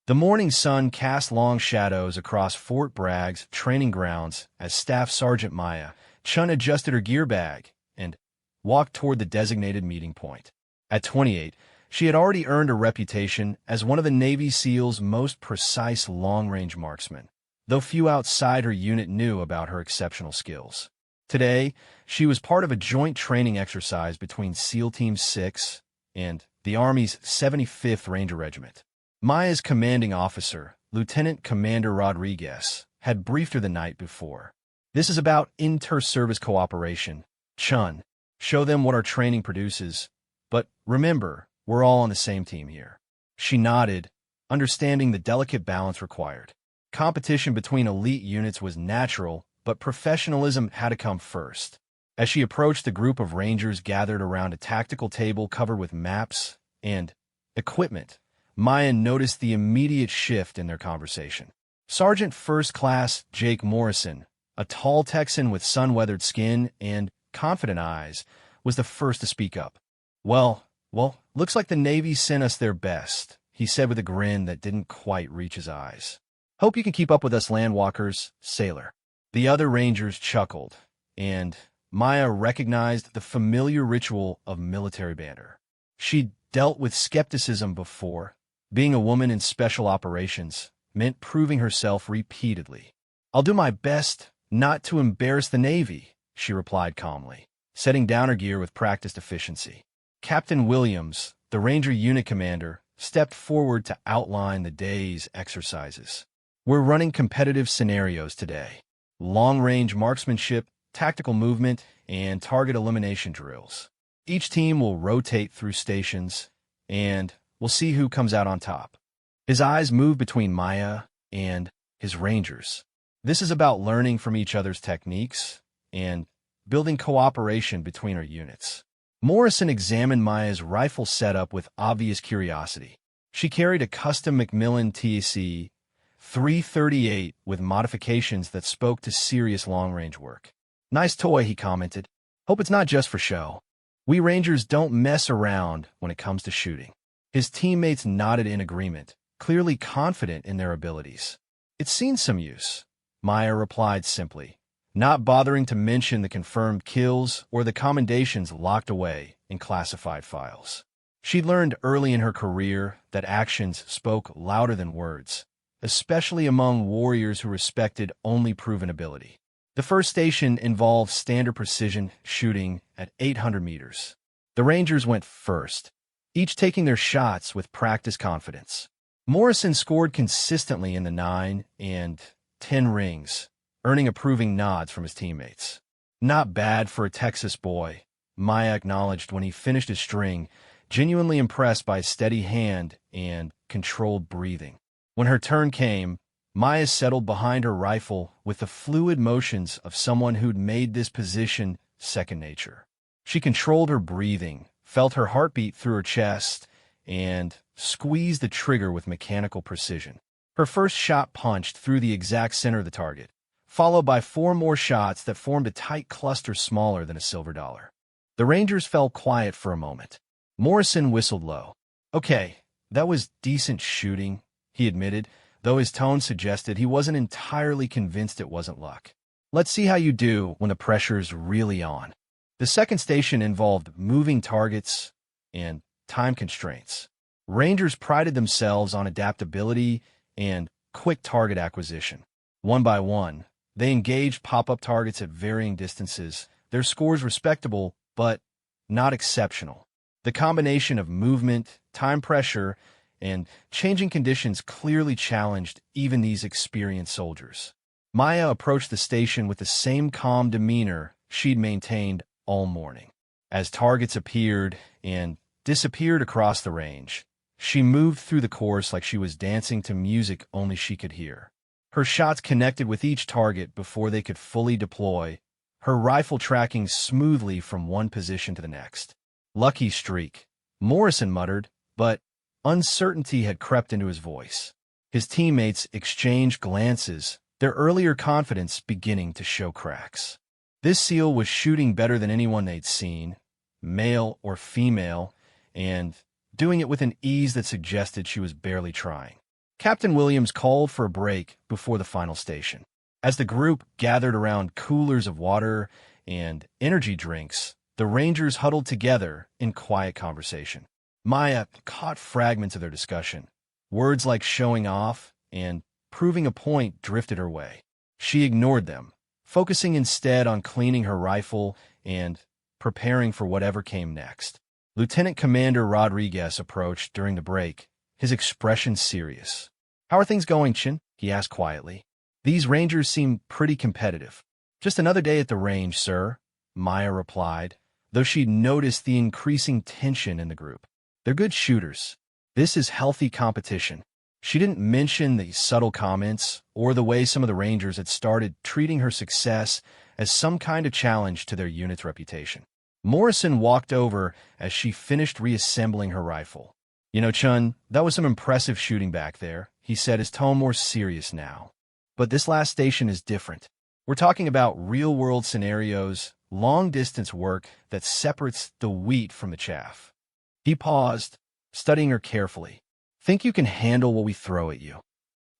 The morning sun cast long shadows across Fort Bragg's training grounds as Staff Sergeant Maya Chun adjusted her gear bag and walked toward the designated meeting point. At 28, she had already earned a reputation as one of the Navy SEAL's most precise long-range marksmen, though few outside her unit knew about her exceptional skills. Today, she was part of a joint training exercise between SEAL Team 6 and the Army's 75th Ranger Regiment. Maya's commanding officer, Lieutenant Commander Rodriguez, had briefed her the night before. "This is about inter-service cooperation. Chun, show them what our training produces. But remember, we're all on the same team here." She nodded, understanding the delicate balance required. Competition between elite units was natural, but professionalism had to come first. As she approached the group of Rangers gathered around a tactical table covered with maps and equipment, Maya noticed the immediate shift in their conversation. Sergeant First Class Jake Morrison, a tall Texan with sun-weathered skin and confident eyes, was the first to speak up. Well, looks like the Navy sent us their best," he said with a grin that didn't quite reach his eyes. "Hope you can keep up with us landwalkers, sailor." The other Rangers chuckled, and Maya recognized the familiar ritual of military banter. She'd dealt with skepticism before. Being a woman in special operations meant proving herself repeatedly. "I'll do my best not to embarrass the Navy," she replied calmly, setting down her gear with practiced efficiency. Captain Williams, the Ranger unit commander, stepped forward to outline the day's exercises. "We're running competitive scenarios today. Long-range marksmanship, tactical movement, and target elimination drills. Each team will rotate through stations, and we'll see who comes out on top." His eyes moved between Maya and his Rangers. "This is about learning from each other's techniques and building cooperation between our units." Morrison examined Maya's rifle setup with obvious curiosity. She carried a custom Macmillan TAC 338 with modifications that spoke to serious long-range work. "Nice toy," he commented. "Hope it's not just for show. We Rangers don't mess around when it comes to shooting." His teammates nodded in agreement, clearly confident in their abilities. "It's seen some use," Maya replied simply, not bothering to mention the confirmed kills or the commendations locked away in classified files. She learned early in her career that actions spoke louder than words, especially among warriors who respected only proven ability. The first station involved standard precision shooting at 800 meters. The Rangers went first, each taking their shots with practiced confidence. Morrison scored consistently in the 9 and 10 rings, earning approving nods from his teammates. "Not bad for a Texas boy," Maya acknowledged when he finished his string, genuinely impressed by his steady hand and controlled breathing. When her turn came, Maya settled behind her rifle with the fluid motions of someone who'd made this position second nature. She controlled her breathing, felt her heartbeat through her chest, and squeezed the trigger with mechanical precision. Her first shot punched through the exact center of the target, followed by 4 more shots that formed a tight cluster smaller than a silver dollar. The Rangers fell quiet for a moment. Morrison whistled low. "Okay, that was decent shooting," he admitted, though his tone suggested he wasn't entirely convinced it wasn't luck. "Let's see how you do when the pressure's really on." The second station involved moving targets and time constraints. Rangers prided themselves on adaptability and quick target acquisition. One by one, they engaged pop-up targets at varying distances, their scores respectable, but not exceptional. The combination of movement, time pressure, and changing conditions clearly challenged even these experienced soldiers. Maya approached the station with the same calm demeanor she'd maintained all morning. As targets appeared and disappeared across the range, she moved through the course like she was dancing to music only she could hear. Her shots connected with each target before they could fully deploy, her rifle tracking smoothly from one position to the next. "Lucky streak," Morrison muttered, but uncertainty had crept into his voice. His teammates exchanged glances, their earlier confidence beginning to show cracks. This SEAL was shooting better than anyone they'd seen, male or female, and doing it with an ease that suggested she was barely trying. Captain Williams called for a break before the final station. As the group gathered around coolers of water and energy drinks, the Rangers huddled together in quiet conversation. Maya caught fragments of their discussion. Words like showing off and proving a point drifted her way. She ignored them, focusing instead on cleaning her rifle and preparing for whatever came next. Lieutenant Commander Rodriguez approached during the break, his expression serious. "How are things going, Chin?" he asked quietly. "These Rangers seem pretty competitive." "Just another day at the range, sir," Maya replied, though she'd noticed the increasing tension in the group. "They're good shooters. This is healthy competition." She didn't mention the subtle comments or the way some of the Rangers had started treating her success as some kind of challenge to their unit's reputation. Morrison walked over as she finished reassembling her rifle. "You know, Chun, that was some impressive shooting back there," he said, his tone more serious now. "But this last station is different. We're talking about real-world scenarios, long-distance work that separates the wheat from the chaff." He paused, studying her carefully. "Think you can handle what we throw at you?"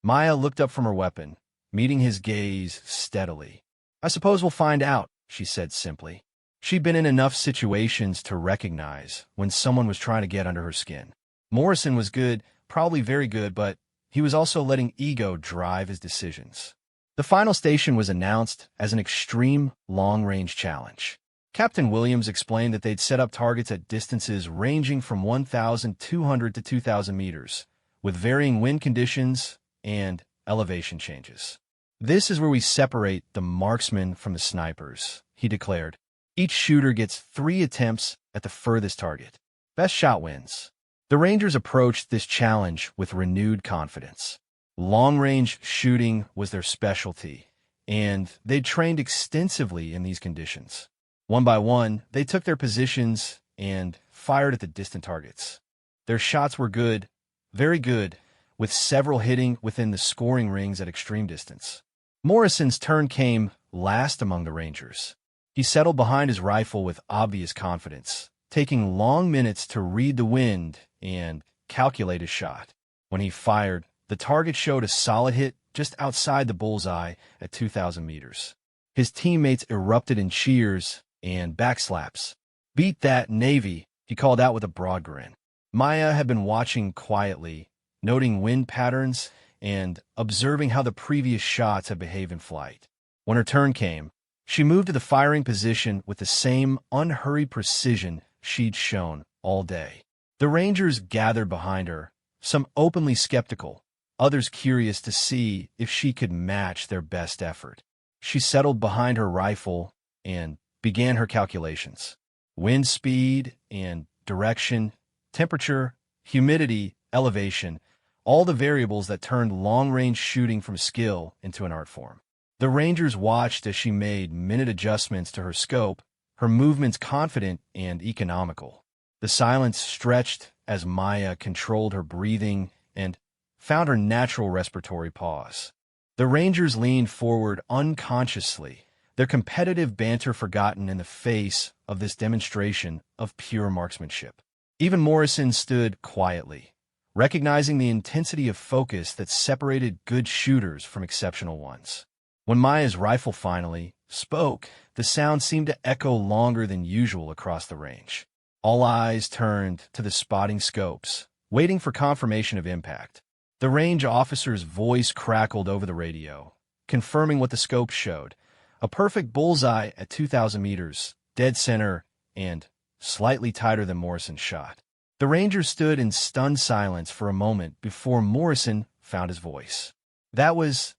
Maya looked up from her weapon, meeting his gaze steadily. "I suppose we'll find out," she said simply. She'd been in enough situations to recognize when someone was trying to get under her skin. Morrison was good, probably very good, but he was also letting ego drive his decisions. The final station was announced as an extreme long-range challenge. Captain Williams explained that they'd set up targets at distances ranging from 1,200 to 2,000 meters, with varying wind conditions and elevation changes. "This is where we separate the marksmen from the snipers," he declared. "Each shooter gets 3 attempts at the furthest target. Best shot wins." The Rangers approached this challenge with renewed confidence. Long-range shooting was their specialty, and they'd trained extensively in these conditions. One by one, they took their positions and fired at the distant targets. Their shots were good, very good, with several hitting within the scoring rings at extreme distance. Morrison's turn came last among the Rangers. He settled behind his rifle with obvious confidence, taking long minutes to read the wind and calculate his shot. When he fired, the target showed a solid hit just outside the bullseye at 2,000 meters. His teammates erupted in cheers and backslaps. "Beat that, Navy," he called out with a broad grin. Maya had been watching quietly, noting wind patterns and observing how the previous shots had behaved in flight. When her turn came, she moved to the firing position with the same unhurried precision she'd shown all day. The Rangers gathered behind her, some openly skeptical, others curious to see if she could match their best effort. She settled behind her rifle and began her calculations. Wind speed and direction, temperature, humidity, elevation, all the variables that turned long-range shooting from skill into an art form. The Rangers watched as she made minute adjustments to her scope, her movements confident and economical. The silence stretched as Maya controlled her breathing and found her natural respiratory pause. The Rangers leaned forward unconsciously, their competitive banter forgotten in the face of this demonstration of pure marksmanship. Even Morrison stood quietly, recognizing the intensity of focus that separated good shooters from exceptional ones. When Maya's rifle finally spoke, the sound seemed to echo longer than usual across the range. All eyes turned to the spotting scopes, waiting for confirmation of impact. The range officer's voice crackled over the radio, confirming what the scope showed: a perfect bullseye at 2,000 meters, dead center, and slightly tighter than Morrison's shot. The Rangers stood in stunned silence for a moment before Morrison found his voice. That was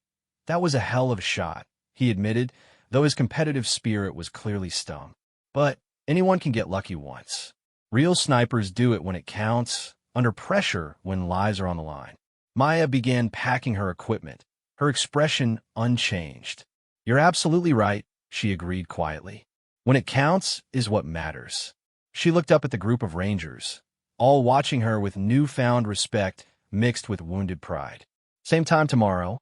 a hell of a shot," he admitted, though his competitive spirit was clearly stung. "But anyone can get lucky once. Real snipers do it when it counts, under pressure when lives are on the line." Maya began packing her equipment, her expression unchanged. "You're absolutely right," she agreed quietly. "When it counts is what matters." She looked up at the group of Rangers, all watching her with newfound respect mixed with wounded pride. "Same time tomorrow?"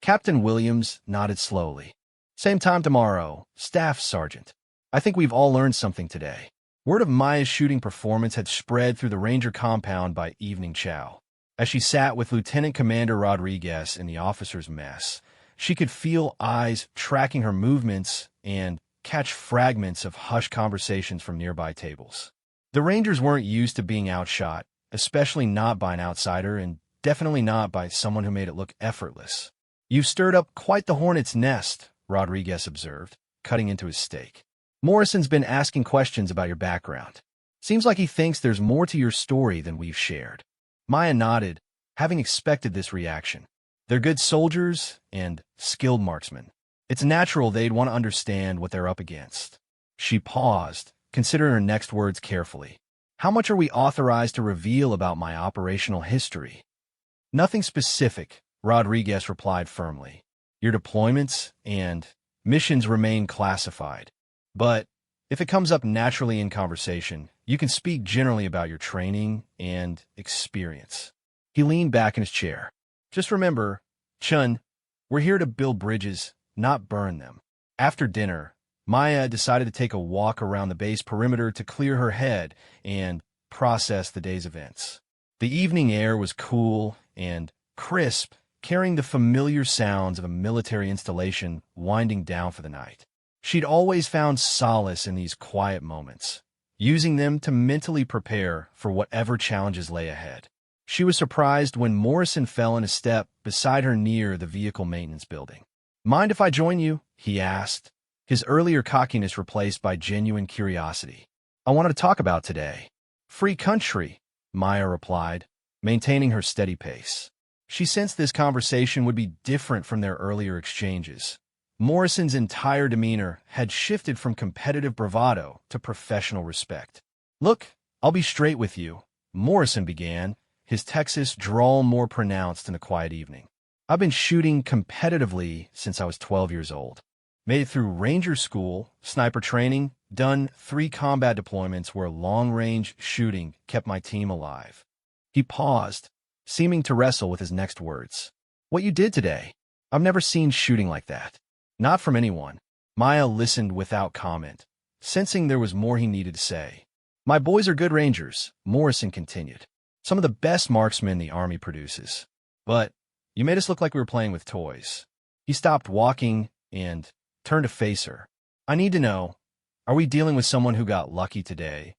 Captain Williams nodded slowly. "Same time tomorrow, Staff Sergeant. I think we've all learned something today." Word of Maya's shooting performance had spread through the Ranger compound by evening chow. As she sat with Lieutenant Commander Rodriguez in the officers' mess, she could feel eyes tracking her movements and catch fragments of hushed conversations from nearby tables. The Rangers weren't used to being outshot, especially not by an outsider and definitely not by someone who made it look effortless. "You've stirred up quite the hornet's nest," Rodriguez observed, cutting into his steak. "Morrison's been asking questions about your background. Seems like he thinks there's more to your story than we've shared." Maya nodded, having expected this reaction. They're good soldiers and skilled marksmen. It's natural they'd want to understand what they're up against. She paused, considering her next words carefully. "How much are we authorized to reveal about my operational history?" "Nothing specific," Rodriguez replied firmly. "Your deployments and missions remain classified. But if it comes up naturally in conversation, you can speak generally about your training and experience." He leaned back in his chair. "Just remember, Chun, we're here to build bridges, not burn them." After dinner, Maya decided to take a walk around the base perimeter to clear her head and process the day's events. The evening air was cool and crisp, carrying the familiar sounds of a military installation winding down for the night. She'd always found solace in these quiet moments, using them to mentally prepare for whatever challenges lay ahead. She was surprised when Morrison fell in a step beside her near the vehicle maintenance building. "Mind if I join you?" he asked, his earlier cockiness replaced by genuine curiosity. "I wanted to talk about today." "Free country," Maya replied, maintaining her steady pace. She sensed this conversation would be different from their earlier exchanges. Morrison's entire demeanor had shifted from competitive bravado to professional respect. "Look, I'll be straight with you," Morrison began, his Texas drawl more pronounced in a quiet evening. "I've been shooting competitively since I was 12 years old. Made it through Ranger School, sniper training, done 3 combat deployments where long-range shooting kept my team alive." He paused, seeming to wrestle with his next words. "What you did today, I've never seen shooting like that. Not from anyone." Maya listened without comment, sensing there was more he needed to say. "My boys are good Rangers," Morrison continued. "Some of the best marksmen the Army produces. But you made us look like we were playing with toys." He stopped walking and turned to face her. "I need to know, are we dealing with someone who got lucky today?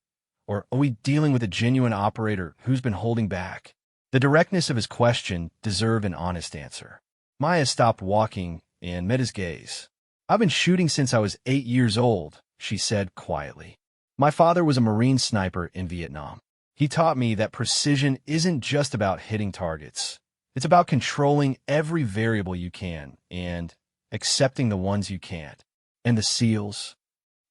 Or are we dealing with a genuine operator who's been holding back?" The directness of his question deserved an honest answer. Maya stopped walking and met his gaze. "I've been shooting since I was 8 years old," she said quietly. "My father was a Marine sniper in Vietnam. He taught me that precision isn't just about hitting targets. It's about controlling every variable you can and accepting the ones you can't." "And the SEALs?"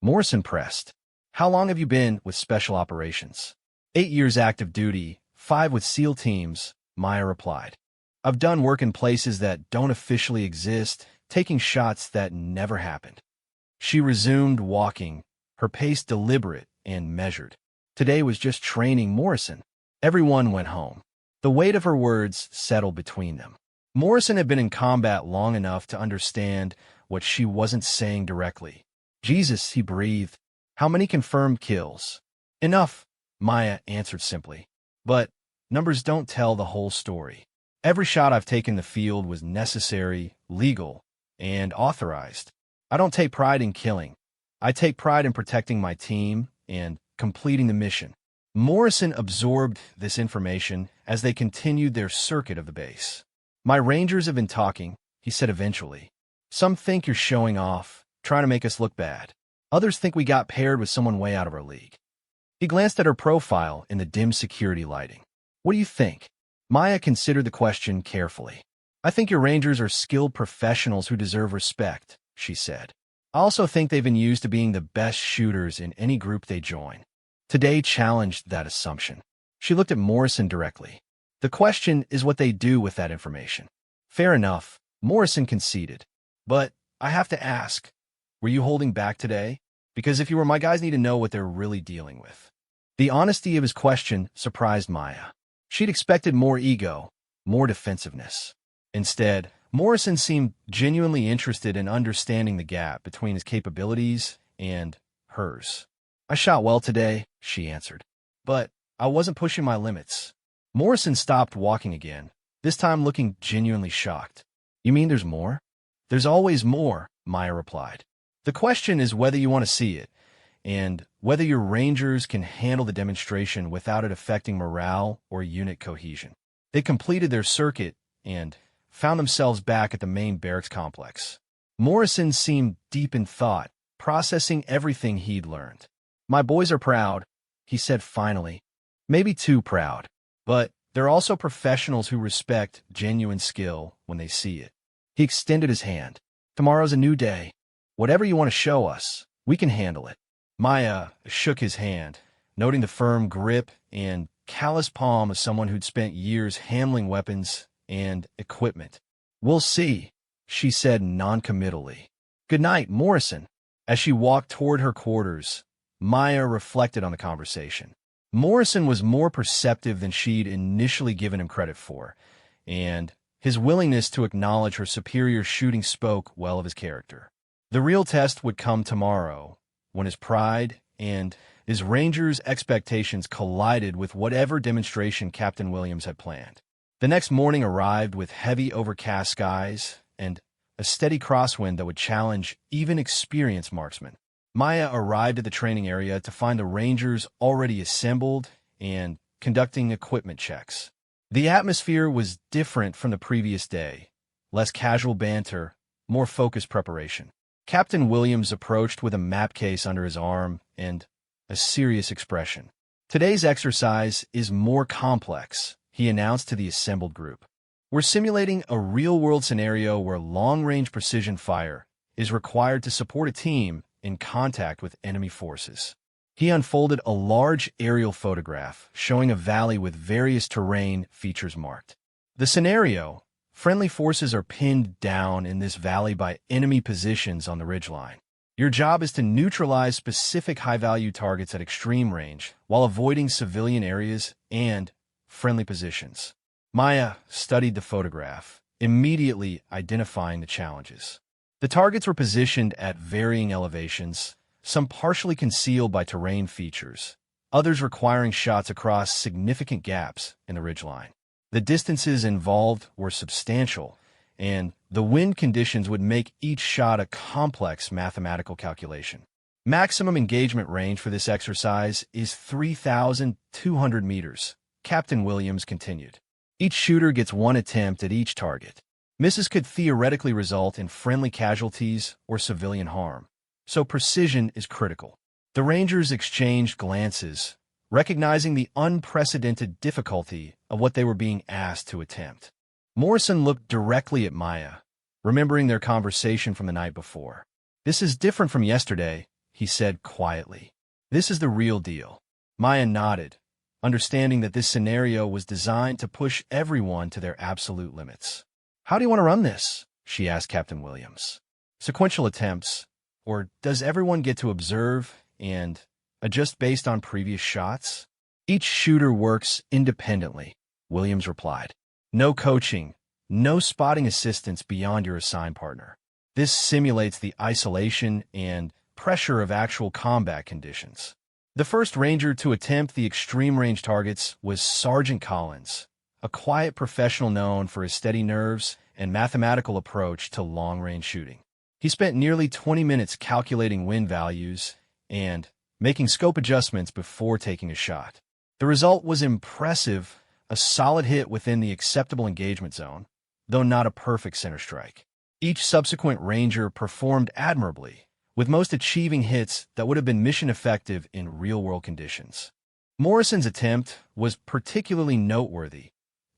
Morrison pressed. "How long have you been with Special Operations?" 8 years active duty, 5 with SEAL teams," Maya replied. "I've done work in places that don't officially exist, taking shots that never happened." She resumed walking, her pace deliberate and measured. Today was just training, Morrison. Everyone went home. The weight of her words settled between them. Morrison had been in combat long enough to understand what she wasn't saying directly. "Jesus," he breathed. "How many confirmed kills?" "Enough," Maya answered simply. "But numbers don't tell the whole story. Every shot I've taken in the field was necessary, legal, and authorized. I don't take pride in killing. I take pride in protecting my team and completing the mission." Morrison absorbed this information as they continued their circuit of the base. "My Rangers have been talking," he said eventually. "Some think you're showing off, trying to make us look bad. Others think we got paired with someone way out of our league." He glanced at her profile in the dim security lighting. "What do you think?" Maya considered the question carefully. "I think your Rangers are skilled professionals who deserve respect," she said. "I also think they've been used to being the best shooters in any group they join." Today challenged that assumption. She looked at Morrison directly. "The question is what they do with that information." "Fair enough," Morrison conceded. "But I have to ask, were you holding back today? Because if you were, my guys need to know what they're really dealing with." The honesty of his question surprised Maya. She'd expected more ego, more defensiveness. Instead, Morrison seemed genuinely interested in understanding the gap between his capabilities and hers. "I shot well today," she answered. "But I wasn't pushing my limits. Morrison stopped walking again, this time looking genuinely shocked. You mean there's more? There's always more, Maya replied. The question is whether you want to see it, and whether your Rangers can handle the demonstration without it affecting morale or unit cohesion. They completed their circuit and found themselves back at the main barracks complex. Morrison seemed deep in thought, processing everything he'd learned. My boys are proud, he said finally. Maybe too proud, but they're also professionals who respect genuine skill when they see it. He extended his hand. Tomorrow's a new day. Whatever you want to show us, we can handle it. Maya shook his hand, noting the firm grip and callous palm of someone who'd spent years handling weapons and equipment. We'll see, she said noncommittally. Good night, Morrison. As she walked toward her quarters, Maya reflected on the conversation. Morrison was more perceptive than she'd initially given him credit for, and his willingness to acknowledge her superior shooting spoke well of his character. The real test would come tomorrow, when his pride and his Rangers' expectations collided with whatever demonstration Captain Williams had planned. The next morning arrived with heavy overcast skies and a steady crosswind that would challenge even experienced marksmen. Maya arrived at the training area to find the Rangers already assembled and conducting equipment checks. The atmosphere was different from the previous day, less casual banter, more focused preparation. Captain Williams approached with a map case under his arm and a serious expression. Today's exercise is more complex, he announced to the assembled group. We're simulating a real-world scenario where long-range precision fire is required to support a team in contact with enemy forces. He unfolded a large aerial photograph showing a valley with various terrain features marked. The scenario: friendly forces are pinned down in this valley by enemy positions on the ridgeline. Your job is to neutralize specific high-value targets at extreme range while avoiding civilian areas and friendly positions. Maya studied the photograph, immediately identifying the challenges. The targets were positioned at varying elevations, some partially concealed by terrain features, others requiring shots across significant gaps in the ridgeline. The distances involved were substantial, and the wind conditions would make each shot a complex mathematical calculation. Maximum engagement range for this exercise is 3,200 meters, Captain Williams continued. Each shooter gets one attempt at each target. Misses could theoretically result in friendly casualties or civilian harm, so precision is critical. The Rangers exchanged glances, recognizing the unprecedented difficulty of what they were being asked to attempt. Morrison looked directly at Maya, remembering their conversation from the night before. This is different from yesterday, he said quietly. This is the real deal. Maya nodded, understanding that this scenario was designed to push everyone to their absolute limits. How do you want to run this? She asked Captain Williams. Sequential attempts, or does everyone get to observe and adjust based on previous shots? Each shooter works independently, Williams replied. No coaching, no spotting assistance beyond your assigned partner. This simulates the isolation and pressure of actual combat conditions. The first Ranger to attempt the extreme range targets was Sergeant Collins, a quiet professional known for his steady nerves and mathematical approach to long-range shooting. He spent nearly 20 minutes calculating wind values and making scope adjustments before taking a shot. The result was impressive, a solid hit within the acceptable engagement zone, though not a perfect center strike. Each subsequent Ranger performed admirably, with most achieving hits that would have been mission effective in real-world conditions. Morrison's attempt was particularly noteworthy,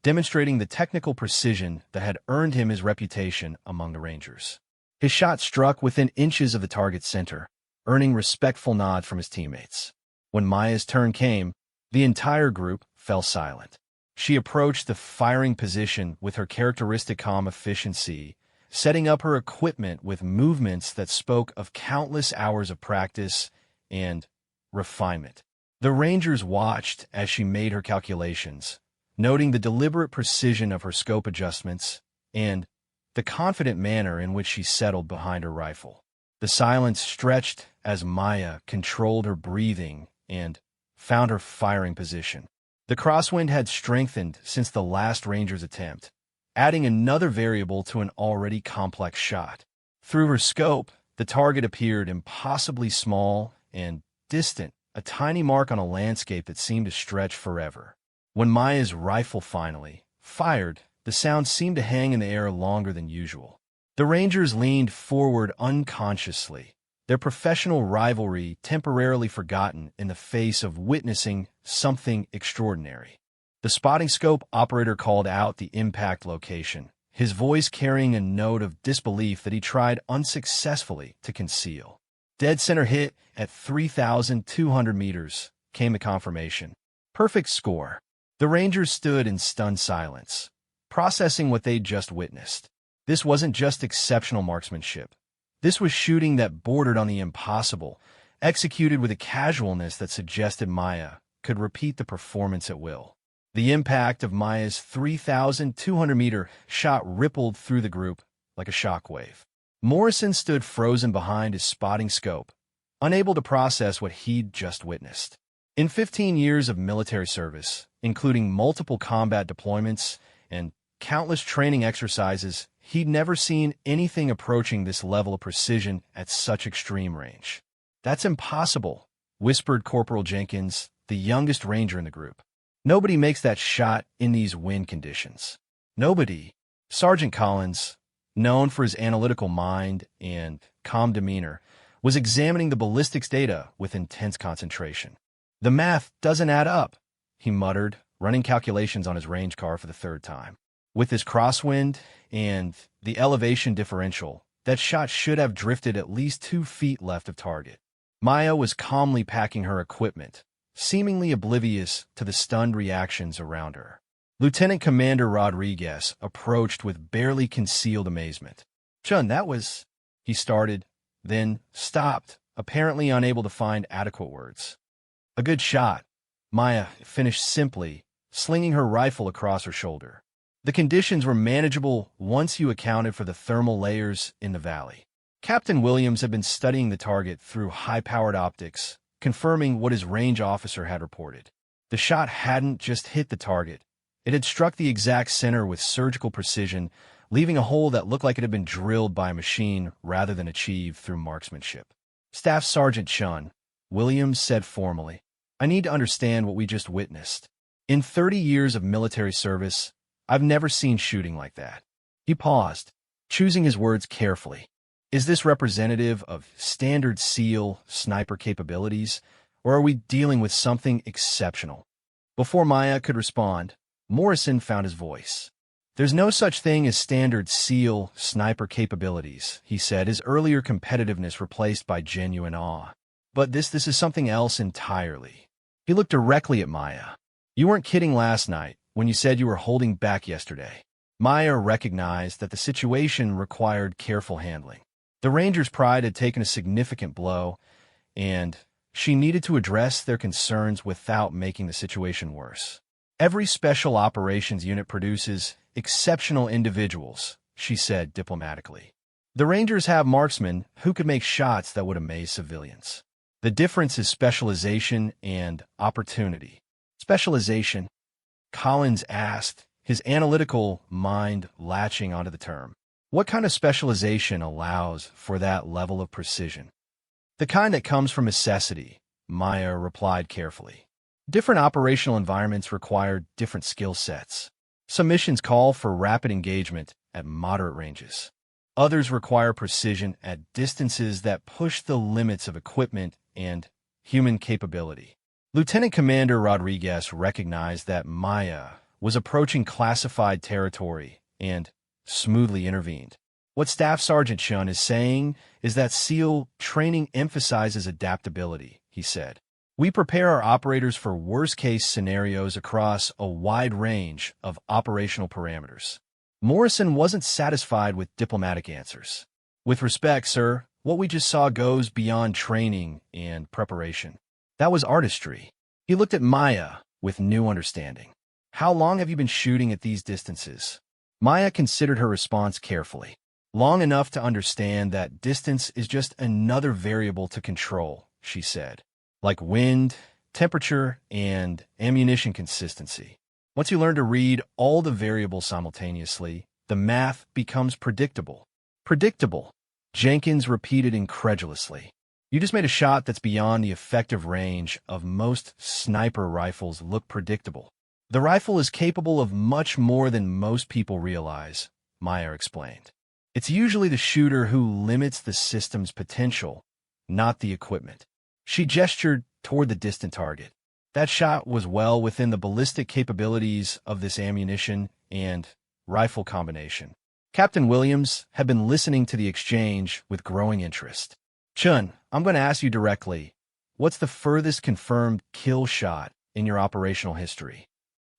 demonstrating the technical precision that had earned him his reputation among the Rangers. His shot struck within inches of the target's center, earning respectful nods from his teammates. When Maya's turn came, the entire group fell silent. She approached the firing position with her characteristic calm efficiency, setting up her equipment with movements that spoke of countless hours of practice and refinement. The Rangers watched as she made her calculations, noting the deliberate precision of her scope adjustments and the confident manner in which she settled behind her rifle. The silence stretched as Maya controlled her breathing and found her firing position. The crosswind had strengthened since the last ranger's attempt, adding another variable to an already complex shot. Through her scope, the target appeared impossibly small and distant, a tiny mark on a landscape that seemed to stretch forever. When Maya's rifle finally fired, the sound seemed to hang in the air longer than usual. The Rangers leaned forward unconsciously, their professional rivalry temporarily forgotten in the face of witnessing something extraordinary. The spotting scope operator called out the impact location, his voice carrying a note of disbelief that he tried unsuccessfully to conceal. Dead center hit at 3,200 meters, came the confirmation. Perfect score. The Rangers stood in stunned silence, processing what they'd just witnessed. This wasn't just exceptional marksmanship. This was shooting that bordered on the impossible, executed with a casualness that suggested Maya could repeat the performance at will. The impact of Maya's 3,200-meter shot rippled through the group like a shockwave. Morrison stood frozen behind his spotting scope, unable to process what he'd just witnessed. In 15 years of military service, including multiple combat deployments and countless training exercises, he'd never seen anything approaching this level of precision at such extreme range. "That's impossible," whispered Corporal Jenkins, the youngest ranger in the group. "Nobody makes that shot in these wind conditions." Nobody. Sergeant Collins, known for his analytical mind and calm demeanor, was examining the ballistics data with intense concentration. "The math doesn't add up," he muttered, running calculations on his range car for the third time. With this crosswind and the elevation differential, that shot should have drifted at least 2 feet left of target. Maya was calmly packing her equipment, seemingly oblivious to the stunned reactions around her. Lieutenant Commander Rodriguez approached with barely concealed amazement. "Chun, that was—" he started, then stopped, apparently unable to find adequate words. "A good shot," Maya finished simply, slinging her rifle across her shoulder. The conditions were manageable once you accounted for the thermal layers in the valley. Captain Williams had been studying the target through high-powered optics, confirming what his range officer had reported. The shot hadn't just hit the target. It had struck the exact center with surgical precision, leaving a hole that looked like it had been drilled by a machine rather than achieved through marksmanship. "Staff Sergeant Chun," Williams said formally, "I need to understand what we just witnessed. In 30 years of military service, I've never seen shooting like that." He paused, choosing his words carefully. "Is this representative of standard SEAL sniper capabilities, or are we dealing with something exceptional?" Before Maya could respond, Morrison found his voice. "There's no such thing as standard SEAL sniper capabilities," he said, his earlier competitiveness replaced by genuine awe. "But this is something else entirely." He looked directly at Maya. "You weren't kidding last night when you said you were holding back yesterday." Maya recognized that the situation required careful handling. The Rangers' pride had taken a significant blow, and she needed to address their concerns without making the situation worse. "Every special operations unit produces exceptional individuals," she said diplomatically. "The Rangers have marksmen who could make shots that would amaze civilians. The difference is specialization and opportunity." "Specialization?" Collins asked, his analytical mind latching onto the term. "What kind of specialization allows for that level of precision?" "The kind that comes from necessity," Maya replied carefully. "Different operational environments require different skill sets. Some missions call for rapid engagement at moderate ranges. Others require precision at distances that push the limits of equipment and human capability." Lieutenant Commander Rodriguez recognized that Maya was approaching classified territory and smoothly intervened. "What Staff Sergeant Chun is saying is that SEAL training emphasizes adaptability," he said. "We prepare our operators for worst-case scenarios across a wide range of operational parameters." Morrison wasn't satisfied with diplomatic answers. "With respect, sir, what we just saw goes beyond training and preparation. That was artistry." He looked at Maya with new understanding. "How long have you been shooting at these distances?" Maya considered her response carefully. "Long enough to understand that distance is just another variable to control," she said. "Like wind temperature, and ammunition consistency. Once you learn to read all the variables simultaneously, the math becomes predictable. Predictable, Jenkins repeated incredulously. You just made a shot that's beyond the effective range of most sniper rifles. Look predictable. The rifle is capable of much more than most people realize, Meyer explained. It's usually the shooter who limits the system's potential, not the equipment. She gestured toward the distant target. That shot was well within the ballistic capabilities of this ammunition and rifle combination. Captain Williams had been listening to the exchange with growing interest. Chun, I'm going to ask you directly, what's the furthest confirmed kill shot in your operational history?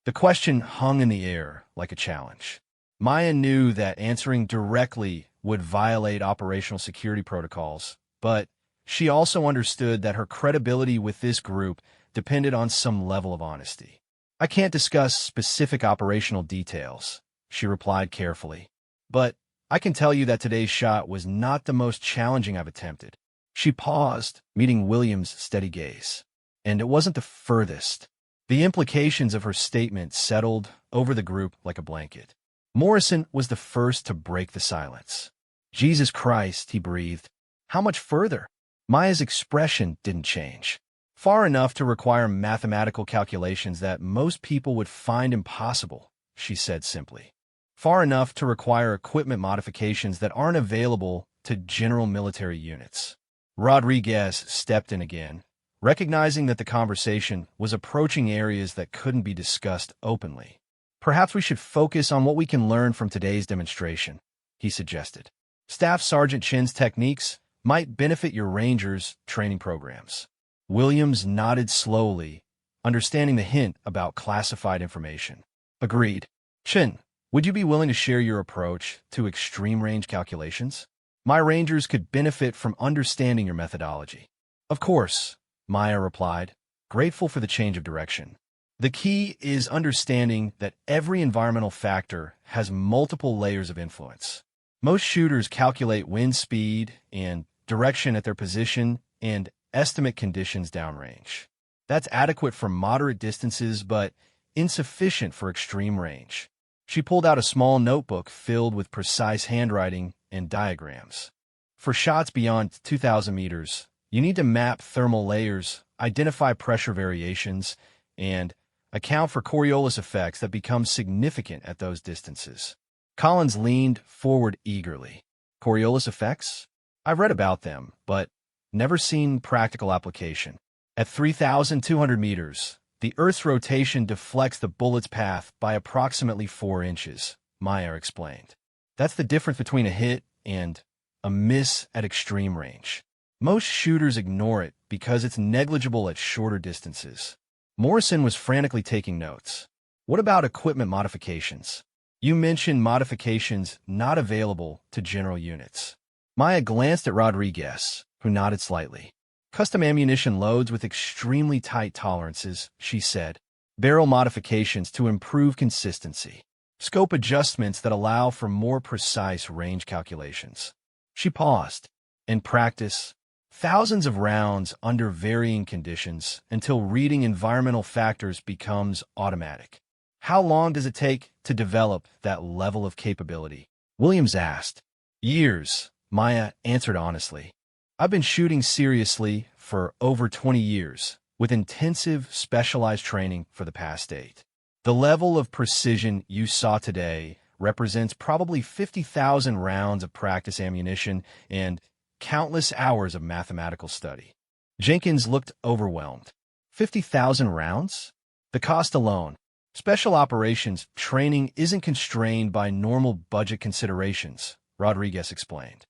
The question hung in the air like a challenge. Maya knew that answering directly would violate operational security protocols, but she also understood that her credibility with this group depended on some level of honesty. I can't discuss specific operational details, she replied carefully, but I can tell you that today's shot was not the most challenging I've attempted. She paused, meeting Williams' steady gaze. And it wasn't the furthest. The implications of her statement settled over the group like a blanket. Morrison was the first to break the silence. Jesus Christ, he breathed. How much further? Maya's expression didn't change. Far enough to require mathematical calculations that most people would find impossible, she said simply. Far enough to require equipment modifications that aren't available to general military units. Rodriguez stepped in again, recognizing that the conversation was approaching areas that couldn't be discussed openly. Perhaps we should focus on what we can learn from today's demonstration, he suggested. Staff Sergeant Chin's techniques might benefit your Rangers' training programs. Williams nodded slowly, understanding the hint about classified information. Agreed. Chin, would you be willing to share your approach to extreme range calculations? My Rangers could benefit from understanding your methodology. Of course, Maya replied, grateful for the change of direction. The key is understanding that every environmental factor has multiple layers of influence. Most shooters calculate wind speed and direction at their position and estimate conditions downrange. That's adequate for moderate distances, but insufficient for extreme range. She pulled out a small notebook filled with precise handwriting and diagrams. For shots beyond 2,000 meters, you need to map thermal layers, identify pressure variations, and account for Coriolis effects that become significant at those distances. Collins leaned forward eagerly. Coriolis effects? I've read about them, but never seen practical application. At 3,200 meters, the Earth's rotation deflects the bullet's path by approximately 4 inches, Meyer explained. That's the difference between a hit and a miss at extreme range. Most shooters ignore it because it's negligible at shorter distances. Morrison was frantically taking notes. What about equipment modifications? You mentioned modifications not available to general units. Maya glanced at Rodriguez, who nodded slightly. Custom ammunition loads with extremely tight tolerances, she said. Barrel modifications to improve consistency. Scope adjustments that allow for more precise range calculations. She paused. In practice, thousands of rounds under varying conditions until reading environmental factors becomes automatic. How long does it take to develop that level of capability? Williams asked. Years, Maya answered honestly. I've been shooting seriously for over 20 years, with intensive, specialized training for the past 8. The level of precision you saw today represents probably 50,000 rounds of practice ammunition and countless hours of mathematical study. Jenkins looked overwhelmed. 50,000 rounds? The cost alone. Special operations training isn't constrained by normal budget considerations, Rodriguez explained.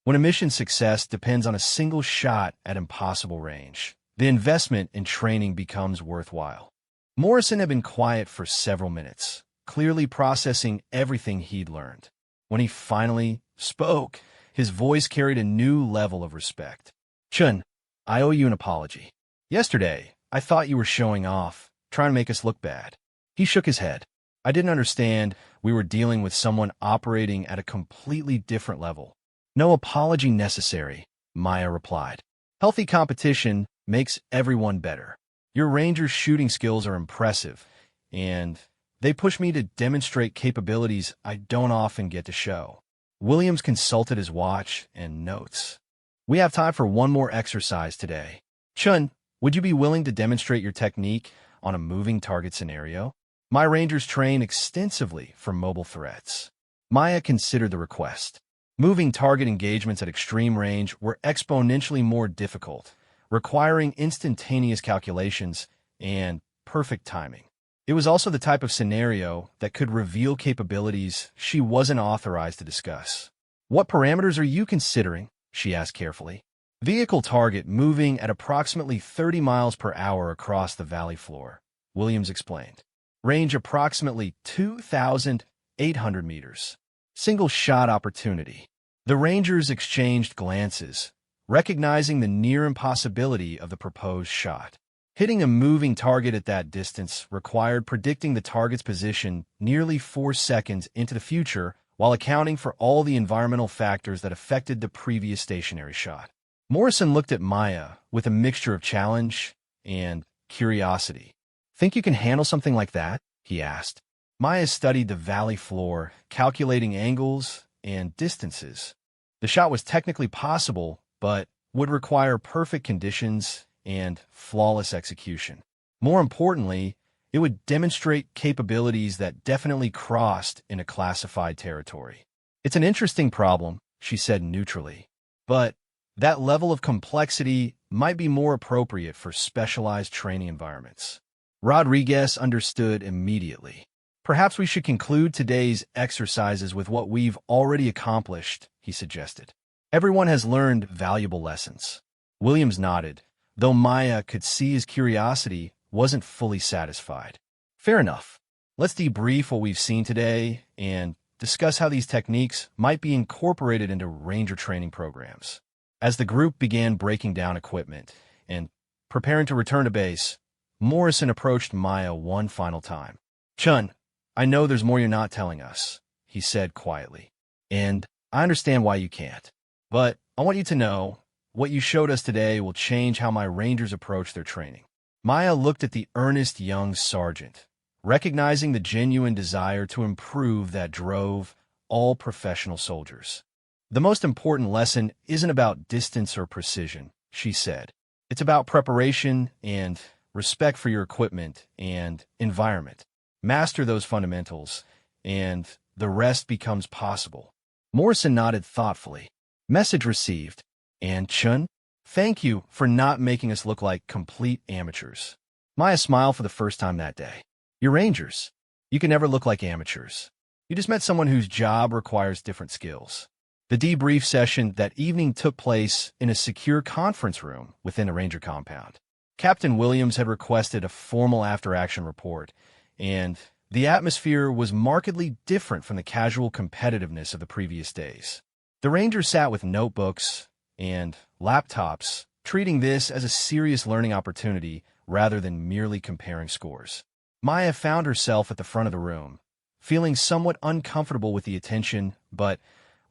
When a mission's success depends on a single shot at impossible range, the investment in training becomes worthwhile. Morrison had been quiet for several minutes, clearly processing everything he'd learned. When he finally spoke, his voice carried a new level of respect. Chun, I owe you an apology. Yesterday, I thought you were showing off, trying to make us look bad. He shook his head. I didn't understand we were dealing with someone operating at a completely different level. No apology necessary, Maya replied. Healthy competition makes everyone better. Your Ranger's shooting skills are impressive, and they push me to demonstrate capabilities I don't often get to show." Williams consulted his watch and notes. "We have time for one more exercise today. Chun, would you be willing to demonstrate your technique on a moving target scenario? My Rangers train extensively for mobile threats." Maya considered the request. Moving target engagements at extreme range were exponentially more difficult, requiring instantaneous calculations and perfect timing. It was also the type of scenario that could reveal capabilities she wasn't authorized to discuss. "What parameters are you considering?" she asked carefully. "Vehicle target moving at approximately 30 miles per hour across the valley floor," Williams explained. "Range approximately 2,800 meters. Single shot opportunity." The Rangers exchanged glances, recognizing the near impossibility of the proposed shot. Hitting a moving target at that distance required predicting the target's position nearly 4 seconds into the future while accounting for all the environmental factors that affected the previous stationary shot. Morrison looked at Maya with a mixture of challenge and curiosity. "Think you can handle something like that?" he asked. Maya studied the valley floor, calculating angles and distances. The shot was technically possible, but would require perfect conditions and flawless execution. More importantly, it would demonstrate capabilities that definitely crossed into classified territory. "It's an interesting problem," she said neutrally, "but that level of complexity might be more appropriate for specialized training environments." Rodriguez understood immediately. "Perhaps we should conclude today's exercises with what we've already accomplished," he suggested. "Everyone has learned valuable lessons." Williams nodded, though Maya could see his curiosity wasn't fully satisfied. "Fair enough. Let's debrief what we've seen today and discuss how these techniques might be incorporated into Ranger training programs." As the group began breaking down equipment and preparing to return to base, Morrison approached Maya one final time. "Chun, I know there's more you're not telling us," he said quietly, "and I understand why you can't. But I want you to know what you showed us today will change how my Rangers approach their training." Maya looked at the earnest young sergeant, recognizing the genuine desire to improve that drove all professional soldiers. "The most important lesson isn't about distance or precision," she said. "It's about preparation and respect for your equipment and environment. Master those fundamentals, and the rest becomes possible." Morrison nodded thoughtfully. "Message received. And Chun, thank you for not making us look like complete amateurs." Maya smiled for the first time that day. "You're Rangers. You can never look like amateurs. You just met someone whose job requires different skills." The debrief session that evening took place in a secure conference room within a Ranger compound. Captain Williams had requested a formal after-action report, and the atmosphere was markedly different from the casual competitiveness of the previous days. The Rangers sat with notebooks and laptops, treating this as a serious learning opportunity rather than merely comparing scores. Maya found herself at the front of the room, feeling somewhat uncomfortable with the attention, but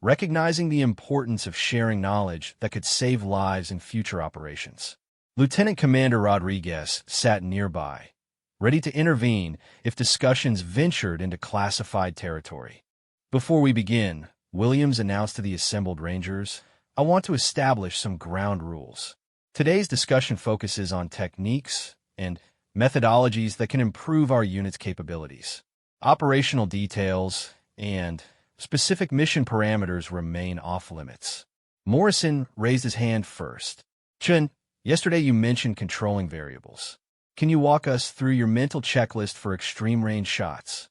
recognizing the importance of sharing knowledge that could save lives in future operations. Lieutenant Commander Rodriguez sat nearby, ready to intervene if discussions ventured into classified territory. "Before we begin," Williams announced to the assembled Rangers, "I want to establish some ground rules. Today's discussion focuses on techniques and methodologies that can improve our unit's capabilities. Operational details and specific mission parameters remain off-limits." Morrison raised his hand first. "Chun, yesterday you mentioned controlling variables. Can you walk us through your mental checklist for extreme range shots?"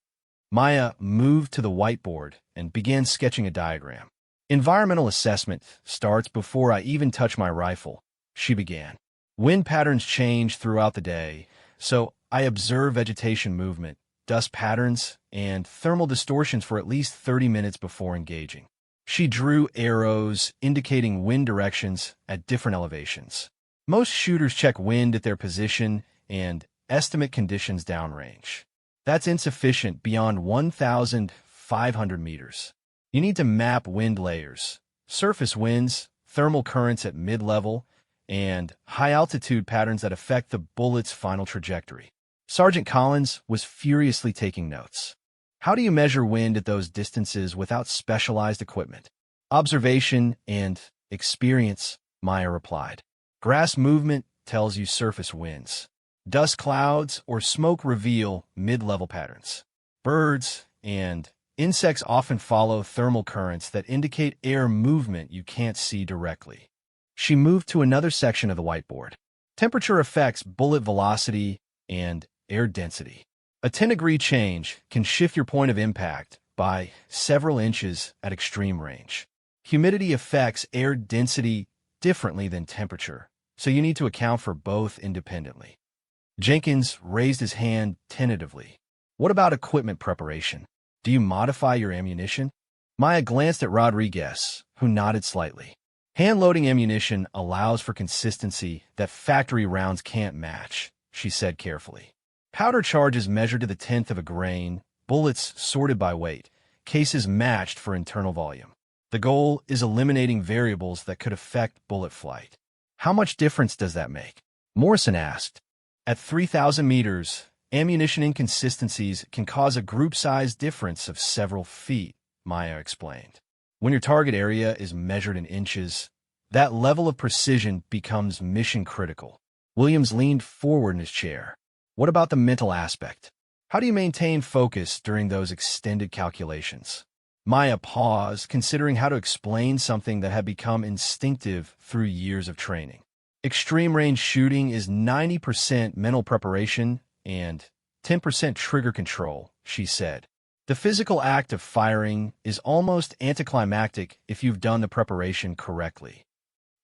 Maya moved to the whiteboard and began sketching a diagram. "Environmental assessment starts before I even touch my rifle," she began. "Wind patterns change throughout the day, so I observe vegetation movement, dust patterns, and thermal distortions for at least 30 minutes before engaging." She drew arrows indicating wind directions at different elevations. "Most shooters check wind at their position and estimate conditions downrange. That's insufficient beyond 1,500 meters. You need to map wind layers, surface winds, thermal currents at mid-level, and high-altitude patterns that affect the bullet's final trajectory. Sergeant Collins was furiously taking notes. How do you measure wind at those distances without specialized equipment? Observation and experience, Maya replied. Grass movement tells you surface winds. Dust clouds or smoke reveal mid-level patterns. Birds and insects often follow thermal currents that indicate air movement you can't see directly. She moved to another section of the whiteboard. Temperature affects bullet velocity and air density. A 10-degree change can shift your point of impact by several inches at extreme range. Humidity affects air density differently than temperature, so you need to account for both independently. Jenkins raised his hand tentatively. What about equipment preparation? Do you modify your ammunition? Maya glanced at Rodriguez, who nodded slightly. Hand-loading ammunition allows for consistency that factory rounds can't match, she said carefully. Powder charge is measured to the tenth of a grain, bullets sorted by weight, cases matched for internal volume. The goal is eliminating variables that could affect bullet flight. How much difference does that make? Morrison asked. At 3,000 meters, ammunition inconsistencies can cause a group size difference of several feet, Maya explained. When your target area is measured in inches, that level of precision becomes mission critical. Williams leaned forward in his chair. What about the mental aspect? How do you maintain focus during those extended calculations? Maya paused, considering how to explain something that had become instinctive through years of training. Extreme range shooting is 90% mental preparation and 10% trigger control, she said. The physical act of firing is almost anticlimactic if you've done the preparation correctly.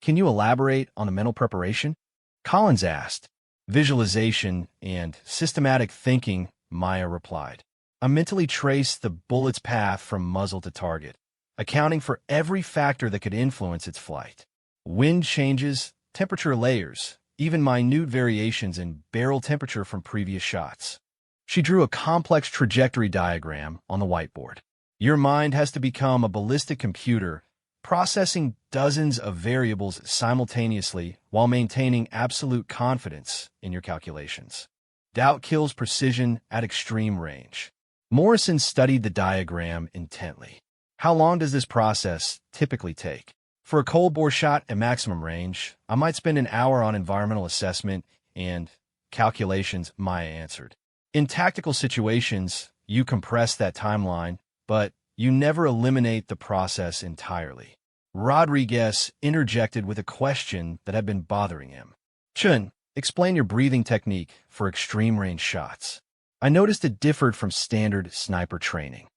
Can you elaborate on the mental preparation? Collins asked. Visualization and systematic thinking, Maya replied. I mentally traced the bullet's path from muzzle to target, accounting for every factor that could influence its flight. Wind changes, temperature layers, even minute variations in barrel temperature from previous shots. She drew a complex trajectory diagram on the whiteboard. Your mind has to become a ballistic computer, processing dozens of variables simultaneously while maintaining absolute confidence in your calculations. Doubt kills precision at extreme range. Morrison studied the diagram intently. How long does this process typically take? For a cold bore shot at maximum range, I might spend an hour on environmental assessment and calculations, Maya answered. In tactical situations, you compress that timeline, but you never eliminate the process entirely. Rodriguez interjected with a question that had been bothering him. Chun, explain your breathing technique for extreme range shots. I noticed it differed from standard sniper training.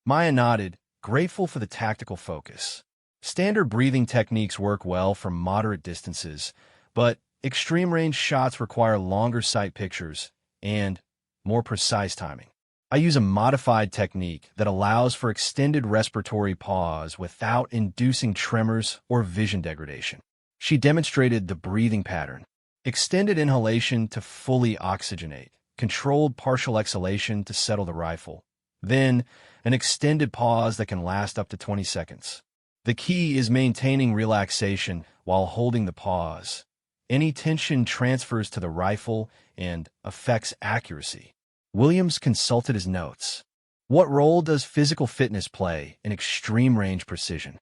Maya nodded, grateful for the tactical focus. Standard breathing techniques work well from moderate distances, but extreme range shots require longer sight pictures and more precise timing. I use a modified technique that allows for extended respiratory pause without inducing tremors or vision degradation. She demonstrated the breathing pattern. Extended inhalation to fully oxygenate, controlled partial exhalation to settle the rifle, then an extended pause that can last up to 20 seconds. The key is maintaining relaxation while holding the pause. Any tension transfers to the rifle and affects accuracy. Williams consulted his notes. What role does physical fitness play in extreme range precision?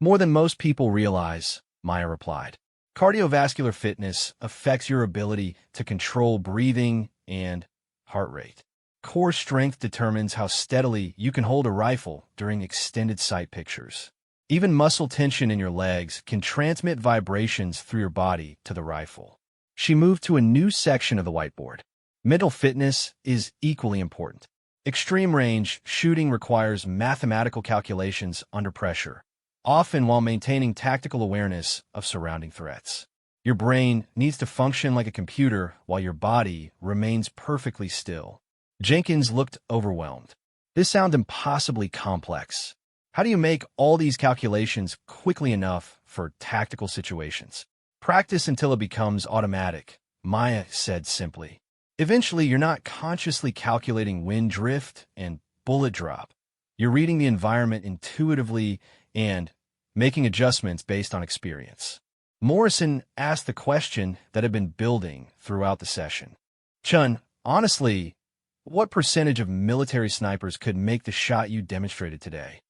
More than most people realize, Maya replied. Cardiovascular fitness affects your ability to control breathing and heart rate. Core strength determines how steadily you can hold a rifle during extended sight pictures. Even muscle tension in your legs can transmit vibrations through your body to the rifle. She moved to a new section of the whiteboard. Mental fitness is equally important. Extreme range shooting requires mathematical calculations under pressure, often while maintaining tactical awareness of surrounding threats. Your brain needs to function like a computer while your body remains perfectly still. Jenkins looked overwhelmed. This sounds impossibly complex. How do you make all these calculations quickly enough for tactical situations? Practice until it becomes automatic, Maya said simply. Eventually, you're not consciously calculating wind drift and bullet drop. You're reading the environment intuitively and making adjustments based on experience. Morrison asked the question that had been building throughout the session. Chun, honestly, what percentage of military snipers could make the shot you demonstrated today?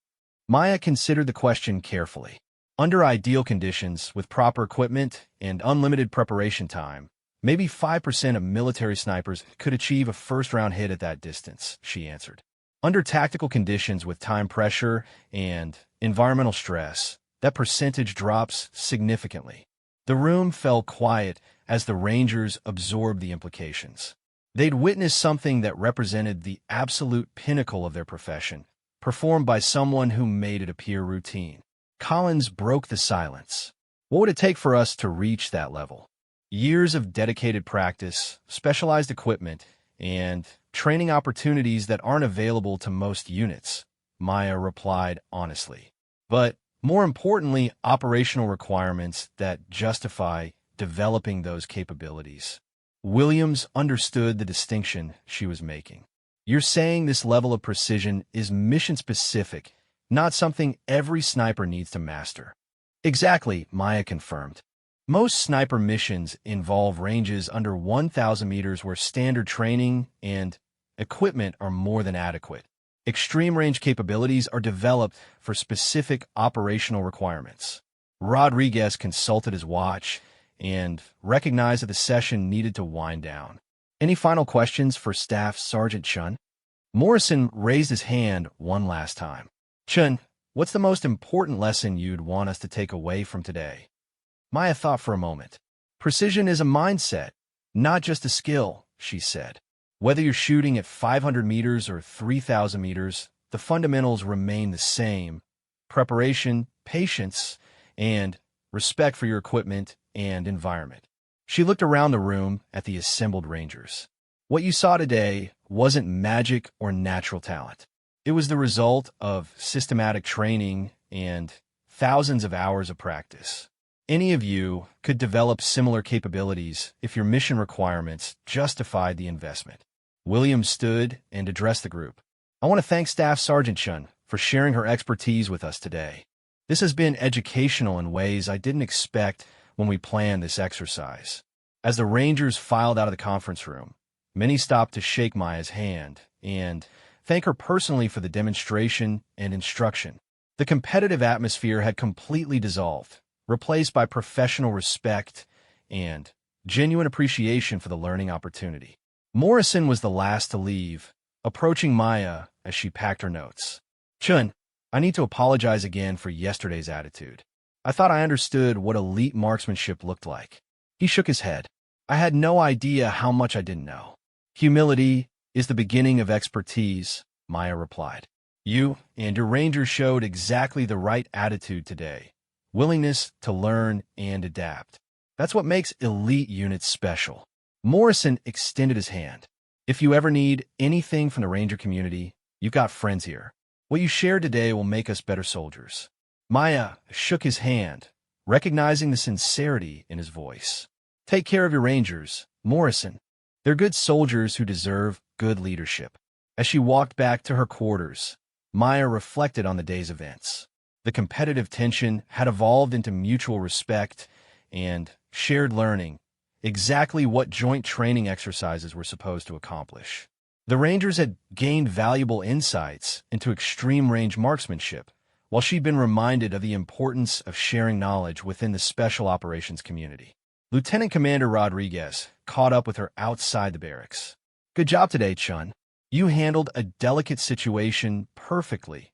Maya considered the question carefully. Under ideal conditions, with proper equipment and unlimited preparation time, maybe 5% of military snipers could achieve a first-round hit at that distance, she answered. Under tactical conditions with time pressure and environmental stress, that percentage drops significantly. The room fell quiet as the Rangers absorbed the implications. They'd witnessed something that represented the absolute pinnacle of their profession, performed by someone who made it appear routine. Collins broke the silence. What would it take for us to reach that level? Years of dedicated practice, specialized equipment, and training opportunities that aren't available to most units, Maya replied honestly. But more importantly, operational requirements that justify developing those capabilities. Williams understood the distinction she was making. You're saying this level of precision is mission-specific, not something every sniper needs to master. Exactly, Maya confirmed. Most sniper missions involve ranges under 1,000 meters where standard training and equipment are more than adequate. Extreme range capabilities are developed for specific operational requirements. Rodriguez consulted his watch and recognized that the session needed to wind down. Any final questions for Staff Sergeant Chun? Morrison raised his hand one last time. Chun, what's the most important lesson you'd want us to take away from today? Maya thought for a moment. Precision is a mindset, not just a skill, she said. Whether you're shooting at 500 meters or 3,000 meters, the fundamentals remain the same. Preparation, patience, and respect for your equipment and environment. She looked around the room at the assembled Rangers. What you saw today wasn't magic or natural talent. It was the result of systematic training and thousands of hours of practice. Any of you could develop similar capabilities if your mission requirements justified the investment. Williams stood and addressed the group. I want to thank Staff Sergeant Chun for sharing her expertise with us today. This has been educational in ways I didn't expect when we planned this exercise. As the Rangers filed out of the conference room, many stopped to shake Maya's hand and thank her personally for the demonstration and instruction. The competitive atmosphere had completely dissolved, replaced by professional respect and genuine appreciation for the learning opportunity. Morrison was the last to leave, approaching Maya as she packed her notes. Chun, I need to apologize again for yesterday's attitude. I thought I understood what elite marksmanship looked like. He shook his head. I had no idea how much I didn't know. Humility is the beginning of expertise, Maya replied. You and your Rangers showed exactly the right attitude today. Willingness to learn and adapt. That's what makes elite units special. Morrison extended his hand. If you ever need anything from the Ranger community, you've got friends here. What you shared today will make us better soldiers. Maya shook his hand, recognizing the sincerity in his voice. Take care of your Rangers, Morrison. They're good soldiers who deserve good leadership. As she walked back to her quarters, Maya reflected on the day's events. The competitive tension had evolved into mutual respect and shared learning, exactly what joint training exercises were supposed to accomplish. The Rangers had gained valuable insights into extreme range marksmanship, while she'd been reminded of the importance of sharing knowledge within the special operations community. Lieutenant Commander Rodriguez caught up with her outside the barracks. Good job today, Chun. You handled a delicate situation perfectly,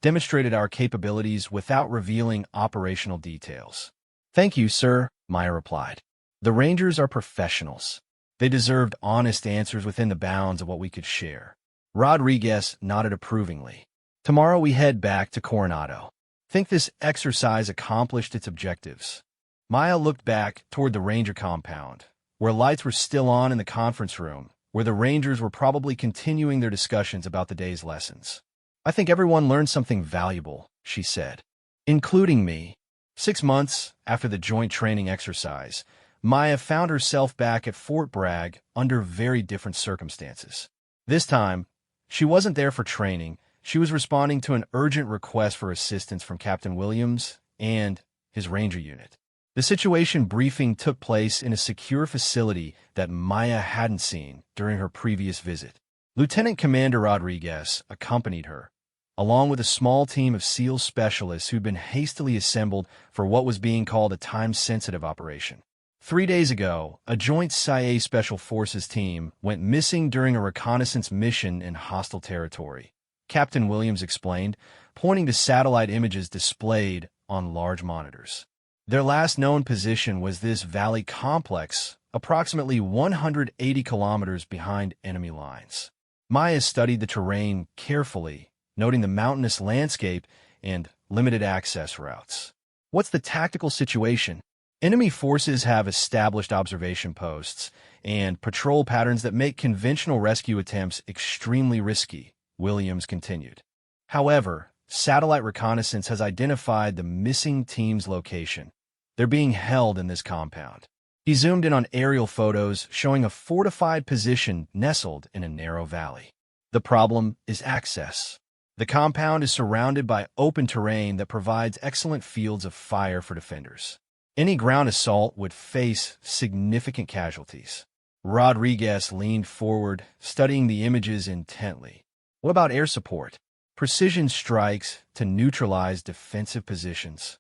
demonstrated our capabilities without revealing operational details. Thank you, sir, Maya replied. The Rangers are professionals. They deserved honest answers within the bounds of what we could share. Rodriguez nodded approvingly. Tomorrow we head back to Coronado. Think this exercise accomplished its objectives. Maya looked back toward the Ranger compound, where lights were still on in the conference room, where the Rangers were probably continuing their discussions about the day's lessons. I think everyone learned something valuable, she said, including me. 6 months after the joint training exercise, Maya found herself back at Fort Bragg under very different circumstances. This time, she wasn't there for training. She was responding to an urgent request for assistance from Captain Williams and his Ranger unit. The situation briefing took place in a secure facility that Maya hadn't seen during her previous visit. Lieutenant Commander Rodriguez accompanied her, along with a small team of SEAL specialists who'd been hastily assembled for what was being called a time-sensitive operation. 3 days ago, a joint CIA Special Forces team went missing during a reconnaissance mission in hostile territory, Captain Williams explained, pointing to satellite images displayed on large monitors. Their last known position was this valley complex, approximately 180 kilometers behind enemy lines. Maya studied the terrain carefully, noting the mountainous landscape and limited access routes. What's the tactical situation? Enemy forces have established observation posts and patrol patterns that make conventional rescue attempts extremely risky, Williams continued. However, satellite reconnaissance has identified the missing team's location. They're being held in this compound. He zoomed in on aerial photos showing a fortified position nestled in a narrow valley. The problem is access. The compound is surrounded by open terrain that provides excellent fields of fire for defenders. Any ground assault would face significant casualties. Rodriguez leaned forward, studying the images intently. What about air support? Precision strikes to neutralize defensive positions.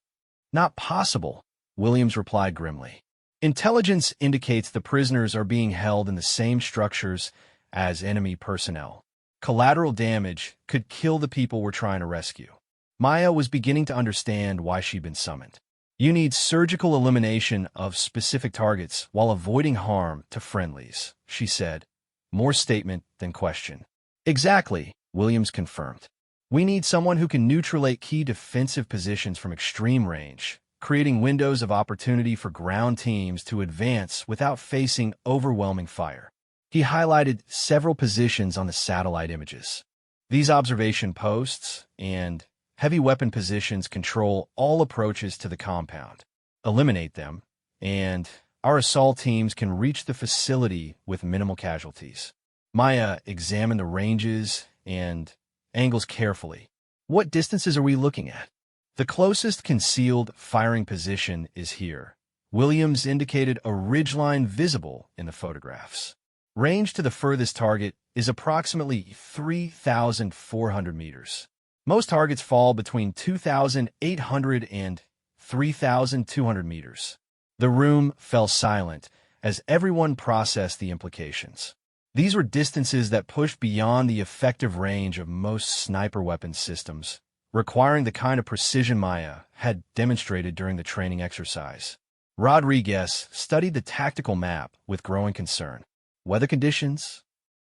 Not possible, Williams replied grimly. Intelligence indicates the prisoners are being held in the same structures as enemy personnel. Collateral damage could kill the people we're trying to rescue. Maya was beginning to understand why she'd been summoned. You need surgical elimination of specific targets while avoiding harm to friendlies, she said. More statement than question. Exactly, Williams confirmed. We need someone who can neutralize key defensive positions from extreme range, creating windows of opportunity for ground teams to advance without facing overwhelming fire. He highlighted several positions on the satellite images. These observation posts and heavy weapon positions control all approaches to the compound. Eliminate them, and our assault teams can reach the facility with minimal casualties. Maya examined the ranges and angles carefully. What distances are we looking at? The closest concealed firing position is here. Williams indicated a ridgeline visible in the photographs. Range to the furthest target is approximately 3,400 meters. Most targets fall between 2,800 and 3,200 meters. The room fell silent as everyone processed the implications. These were distances that pushed beyond the effective range of most sniper weapon systems, requiring the kind of precision Maya had demonstrated during the training exercise. Rodriguez studied the tactical map with growing concern. Weather conditions,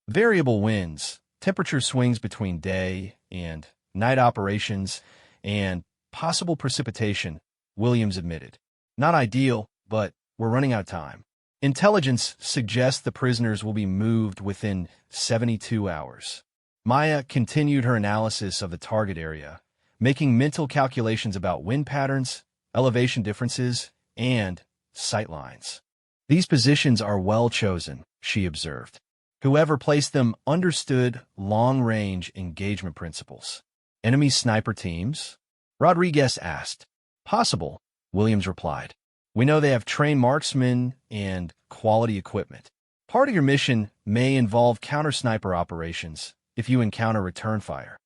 variable winds, temperature swings between day and night operations, and possible precipitation, Williams admitted. Not ideal, but we're running out of time. Intelligence suggests the prisoners will be moved within 72 hours. Maya continued her analysis of the target area, making mental calculations about wind patterns, elevation differences, and sight lines. These positions are well chosen, she observed. Whoever placed them understood long-range engagement principles. Enemy sniper teams? Rodriguez asked. Possible, Williams replied. We know they have trained marksmen and quality equipment. Part of your mission may involve counter-sniper operations if you encounter return fire.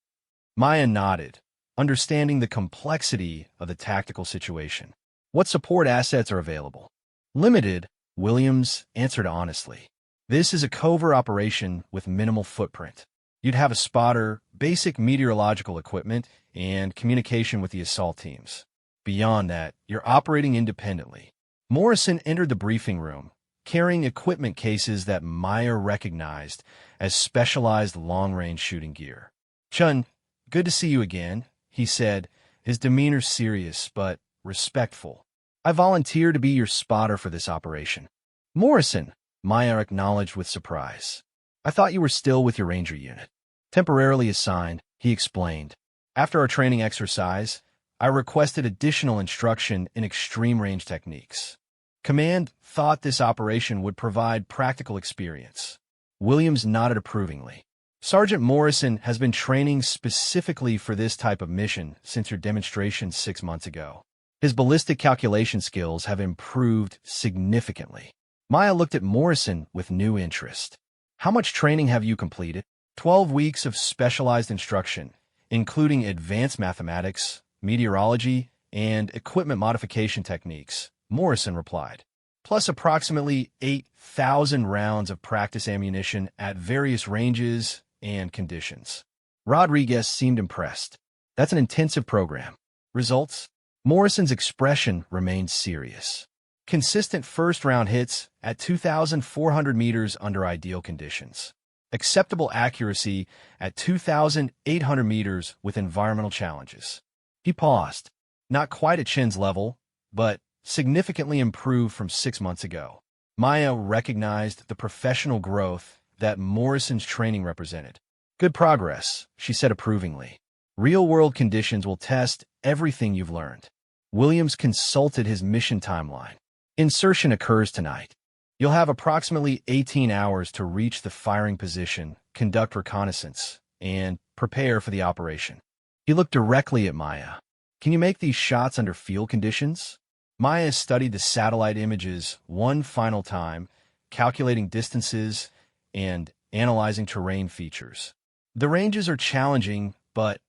Maya nodded, understanding the complexity of the tactical situation. What support assets are available? Limited, Williams answered honestly. This is a covert operation with minimal footprint. You'd have a spotter, basic meteorological equipment, and communication with the assault teams. Beyond that, you're operating independently. Morrison entered the briefing room, carrying equipment cases that Maya recognized as specialized long-range shooting gear. Chun, good to see you again, he said, his demeanor serious but respectful. I volunteer to be your spotter for this operation. Morrison, Maya acknowledged with surprise. I thought you were still with your ranger unit. Temporarily assigned, he explained. After our training exercise, I requested additional instruction in extreme range techniques. Command thought this operation would provide practical experience. Williams nodded approvingly. Sergeant Morrison has been training specifically for this type of mission since your demonstration 6 months ago. His ballistic calculation skills have improved significantly. Maya looked at Morrison with new interest. How much training have you completed? 12 weeks of specialized instruction, including advanced mathematics, meteorology, and equipment modification techniques, Morrison replied, plus approximately 8,000 rounds of practice ammunition at various ranges and conditions. Rodriguez seemed impressed. That's an intensive program. Results? Morrison's expression remained serious. Consistent first-round hits at 2,400 meters under ideal conditions. Acceptable accuracy at 2,800 meters with environmental challenges. He paused. Not quite at Chin's level, but significantly improved from 6 months ago. Maya recognized the professional growth that Morrison's training represented. Good progress, she said approvingly. Real-world conditions will test everything you've learned. Williams consulted his mission timeline. Insertion occurs tonight. You'll have approximately 18 hours to reach the firing position, conduct reconnaissance, and prepare for the operation. He looked directly at Maya. Can you make these shots under field conditions? Maya studied the satellite images one final time, calculating distances and analyzing terrain features. The ranges are challenging, but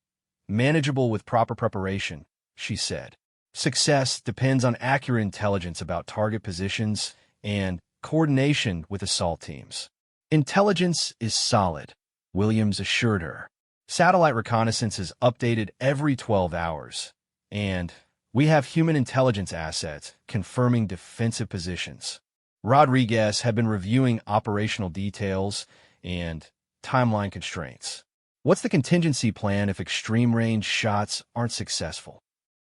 manageable with proper preparation, she said. Success depends on accurate intelligence about target positions and coordination with assault teams. Intelligence is solid, Williams assured her. Satellite reconnaissance is updated every 12 hours, and we have human intelligence assets confirming defensive positions. Rodriguez had been reviewing operational details and timeline constraints. What's the contingency plan if extreme-range shots aren't successful?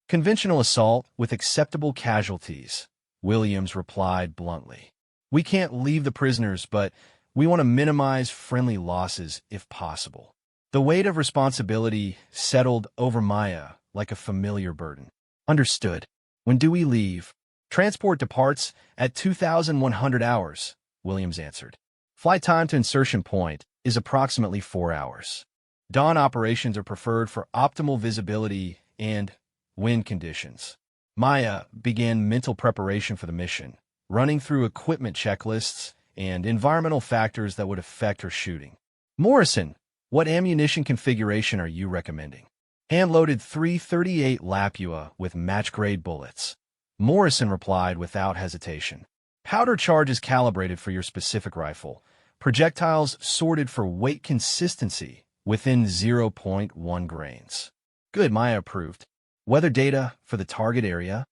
Conventional assault with acceptable casualties, Williams replied bluntly. We can't leave the prisoners, but we want to minimize friendly losses if possible. The weight of responsibility settled over Maya like a familiar burden. Understood. When do we leave? Transport departs at 2,100 hours, Williams answered. Flight time to insertion point is approximately 4 hours. Dawn operations are preferred for optimal visibility and wind conditions. Maya began mental preparation for the mission, running through equipment checklists and environmental factors that would affect her shooting. Morrison, what ammunition configuration are you recommending? Hand-loaded .338 Lapua with match-grade bullets. Morrison replied without hesitation. Powder charge is calibrated for your specific rifle. Projectiles sorted for weight consistency within 0.1 grains. Good, Maya approved. Weather data for the target area?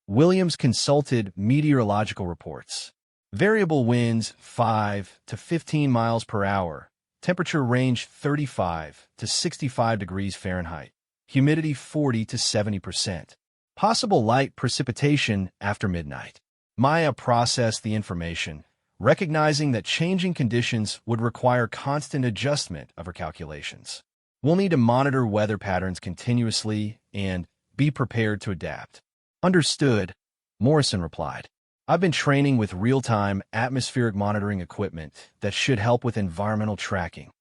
Williams consulted meteorological reports. Variable winds 5 to 15 miles per hour. Temperature range 35 to 65 degrees Fahrenheit. Humidity 40 to 70%. Possible light precipitation after midnight. Maya processed the information, recognizing that changing conditions would require constant adjustment of her calculations. We'll need to monitor weather patterns continuously and be prepared to adapt. Understood, Morrison replied. I've been training with real-time atmospheric monitoring equipment that should help with environmental tracking.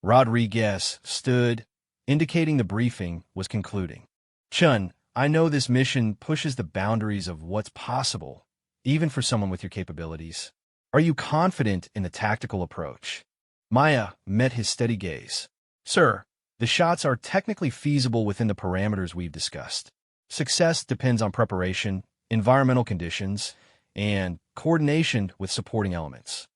Rodriguez stood, indicating the briefing was concluding. Chun, I know this mission pushes the boundaries of what's possible, even for someone with your capabilities. Are you confident in the tactical approach? Maya met his steady gaze. Sir, the shots are technically feasible within the parameters we've discussed. Success depends on preparation, environmental conditions, and coordination with supporting elements.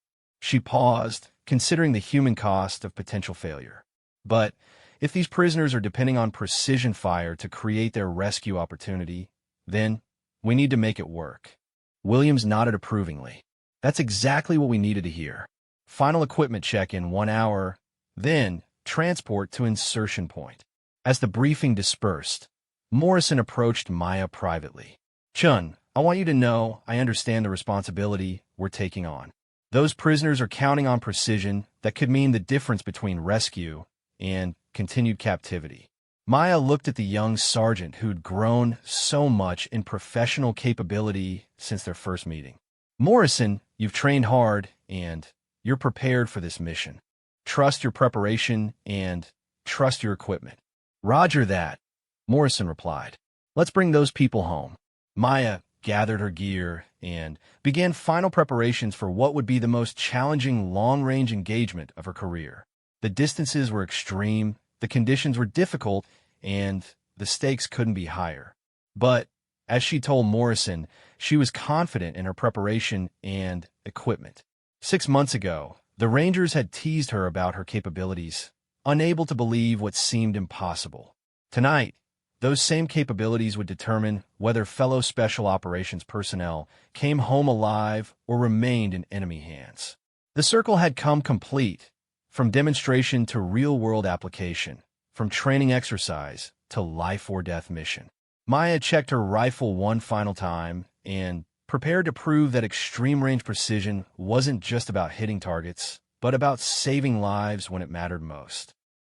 She paused, considering the human cost of potential failure. But if these prisoners are depending on precision fire to create their rescue opportunity, then we need to make it work. Williams nodded approvingly. That's exactly what we needed to hear. Final equipment check in 1 hour, then transport to insertion point. As the briefing dispersed, Morrison approached Maya privately. Chun, I want you to know I understand the responsibility we're taking on. Those prisoners are counting on precision that could mean the difference between rescue and continued captivity. Maya looked at the young sergeant who'd grown so much in professional capability since their first meeting. Morrison, you've trained hard and you're prepared for this mission. Trust your preparation and trust your equipment. Roger that, Morrison replied. Let's bring those people home. Maya gathered her gear and began final preparations for what would be the most challenging long-range engagement of her career. The distances were extreme, the conditions were difficult, and the stakes couldn't be higher. But, as she told Morrison, she was confident in her preparation and equipment. 6 months ago, the Rangers had teased her about her capabilities, unable to believe what seemed impossible. Tonight, those same capabilities would determine whether fellow Special Operations personnel came home alive or remained in enemy hands. The circle had come complete, from demonstration to real-world application, from training exercise to life-or-death mission. Maya checked her rifle one final time and prepared to prove that extreme-range precision wasn't just about hitting targets, but about saving lives when it mattered most.